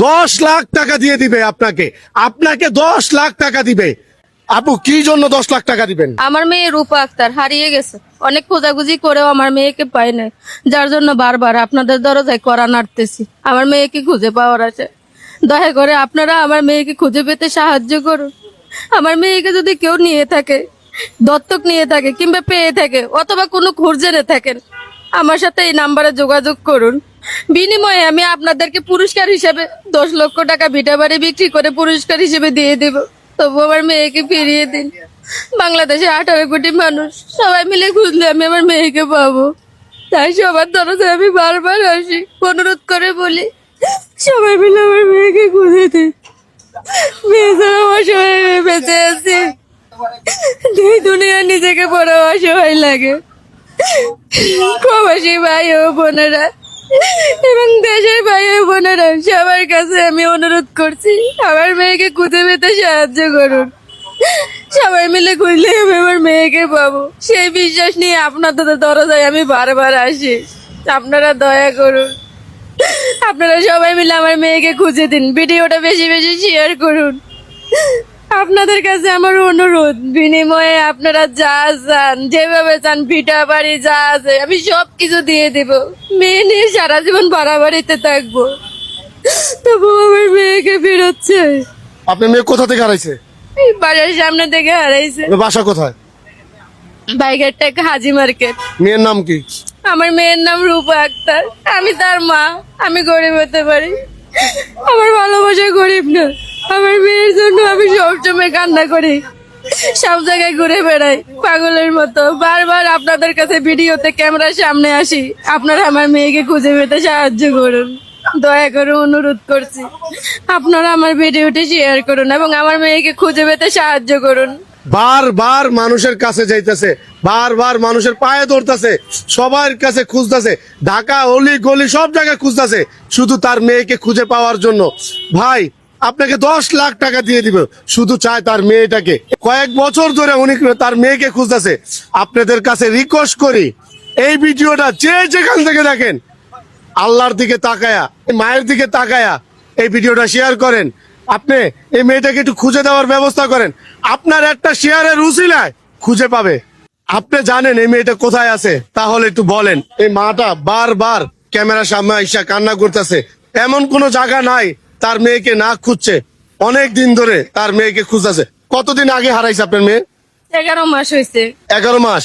10 লাখ টাকা দিয়ে দিবে আপনাকে, আপনাকে 10 লাখ টাকা দিবে। আপু কি জন্য 10 লাখ টাকা দিবেন? আমার মেয়ে রূপা আক্তার হারিয়ে গেছে, অনেক খোঁজাখুঁজি করেও আমার মেয়েকে পাই নাই, যার জন্য বারবার আপনাদের দরজায় কড়া নাড়তেছি আমার মেয়েকে খুঁজে পাওয়ার আছে। দয়া করে আপনারা আমার মেয়েকে খুঁজে পেতে সাহায্য করুন। আমার মেয়েকে যদি কেউ নিয়ে থাকে, দত্তক নিয়ে থাকে কিংবা পেয়ে থাকে অথবা কোনো খোঁজ জেনে থাকেন, আমার সাথে এই নাম্বারে যোগাযোগ করুন। বিনিময়ে আমি আপনাদেরকে পুরস্কার হিসেবে 10 লক্ষ টাকা ভিটা বাড়ি বিক্রি করে পুরস্কার হিসেবে দিয়ে দেব। তবু আমার মেয়েকে ফিরিয়ে দিন। বাংলাদেশে 18 কোটি মানুষ, সবাই মিলে খুঁজলে আমি আমার মেয়েকে পাবো। তাই সবার দরজায় আমি বারবার আসি, অনুরোধ করে বলি সবাই মিলে আমার মেয়েকে খুঁজে দিন। মেয়ে ছাড়া অসহায় হয়ে বেঁচে আছি। দুই দুনিয়া নিজেকে বড় অসহায় লাগে। প্রবাসী ভাই ও বোনেরা এবং দেশের ভাই ও বোনেরা সবার কাছে আমি অনুরোধ করছি, আমার মেয়েকে খুঁজে পেতে সাহায্য করুন। সবাই মিলে খুঁজলে আমি আমার মেয়েকে পাবো, সেই বিশ্বাস নিয়ে আপনাদের দরজায় আমি বারবার আসি। আপনারা দয়া করুন, আপনারা সবাই মিলে আমার মেয়েকে খুঁজে দিন। ভিডিওটা বেশি বেশি শেয়ার করুন। আপনাদের কাছে আমার অনুরোধ, বিনিময়ে আপনারা যা চান, যেভাবে চান, ভিটা বাড়ি যা আছে আমি সবকিছু দিয়ে দিব। মেয়ে নিয়ে সারা জীবন বাড়াবাড়িতে থাকবো, তবু আমার মেয়েকে ফেরত চাই। আপনার মেয়ে কোথা থেকে হারাইছে? এই বাড়ির সামনে থেকে হারাইছে। আপনার বাসা কোথায়? বাইকের টাকা হাজি মার্কেট। মেয়ের নাম কি? আমার মেয়ের নাম রূপা আক্তার, আমি তার মা। আমি গরিব হতে পারি, আমার ভালোবাসা গরিব না। আমার মেয়ের জন্য আমি সবসময় কান্না করি, সব জায়গায় ঘুরে বেড়াই পাগলের মতো। বারবার আপনাদের কাছে ভিডিওতে ক্যামেরার সামনে আসি, আপনারা আমার মেয়েকে খুঁজে পেতে সাহায্য করুন। দয়া করে অনুরোধ করছি, আপনারা আমার ভিডিওটি শেয়ার করুন এবং আমার মেয়েকে খুঁজে পেতে সাহায্য করুন। বারবার মানুষের কাছে যাইতেছে, বারবার মানুষের পায়ে ধরতেছে, সবার কাছে খুঁজতেছে, ঢাকা অলি গলি সব জায়গায় খুঁজতেছে শুধু তার মেয়েকে খুঁজে পাওয়ার জন্য। ভাই আপনাকে 10 লাখ টাকা দিয়ে দিবে, শুধু চায় তার মেয়েটাকে। কয়েক বছর ধরে উনি তার মেয়েকে খুঁজতেছে। আপনাদের কাছে রিকোয়েস্ট করি, এই ভিডিওটা যে যেখান থেকে দেখেন, আল্লাহর দিকে তাকায়া, মায়ের দিকে তাকায়া এই ভিডিওটা শেয়ার করেন। আপনি এই মেয়েটাকে একটু খুঁজে দেওয়ার ব্যবস্থা করেন, আপনার একটা শেয়ারের উসিলায় খুঁজে পাবে। আপনি জানেন এই মেয়েটা কোথায় আছে, তাহলে একটু বলেন। এই মাটা বারবার ক্যামেরার সামনে আইসা কান্না করতেছে, এমন কোনো জায়গা নাই তার মেয়েকে না খুঁজছে। অনেক দিন ধরে তার মেয়েকে খুঁজতেছে। কতদিন আগে হারাইছে আপনার মেয়ে? 11 মাস হয়েছে। 11 মাস।